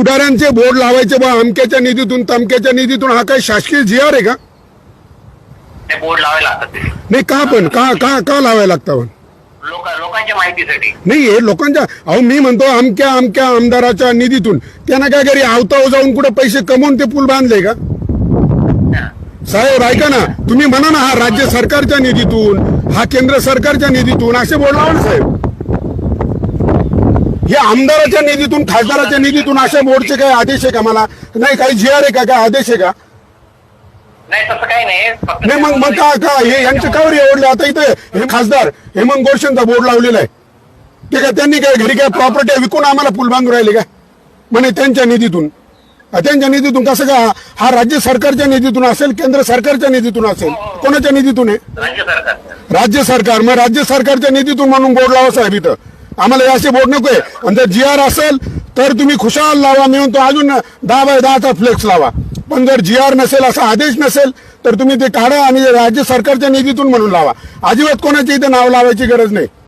पुढाऱ्यांचे board लावायचे बा अमक्याच्या निधीतून तमक्याच्या निधीतून, हा काही शासकीय जीआर आहे का? ते बोर्ड लावायला लागतात ते. नाही का, पण का का का लावायला लागतं? लोकांच्या माहितीसाठी नाही, हे लोकांच्या, अहो मी म्हणतो अमक्या अमक्या आमदाराच्या निधीतून त्यांना काय घरी आवताव जाऊन कुठे पैसे कमवून ते पूल बांधले का? साहेब ऐका ना, तुम्ही म्हणा ना, हा राज्य सरकारच्या निधीतून, हा केंद्र सरकारच्या निधीतून, असे बोलावं ना साहेब. हे आमदाराच्या निधीतून, खासदाराच्या निधीतून अशा बोर्डचे काय आदेश आहे का? मला नाही, काही जीआर आहे का, काय आदेश आहे का? नाही, तसं काही नाही. फक्त नाही, मग का हे यांचे कावर एवढले? आता इथे हे खासदार हेमंत गोडसेंचा बोर्ड लावलेला आहे, ते काय त्यांनी काय घरी काय प्रॉपर्टी विकून आम्हाला पूल बांधून राहिले का? म्हणे त्यांच्या निधीतून. त्यांच्या निधीतून कसं का? हा राज्य सरकारच्या निधीतून असेल, केंद्र सरकारच्या निधीतून असेल, कोणाच्या निधीतून आहे? राज्य सरकार. राज्य सरकार. मग राज्य सरकारच्या निधीतून म्हणून बोर्ड लावा साहेब इथं. आम्हाला हे असे बोर्ड नकोय. आणि जर जीआर असेल तर तुम्ही खुशाल लावा, मी म्हणतो अजून 10x10चा फ्लेक्स लावा. पण जर जीआर नसेल, असा आदेश नसेल, तर तुम्ही ते काढा आणि राज्य सरकारच्या निधीतून म्हणून लावा. अजिबात कोणाच्या इथे नाव लावायची गरज नाही.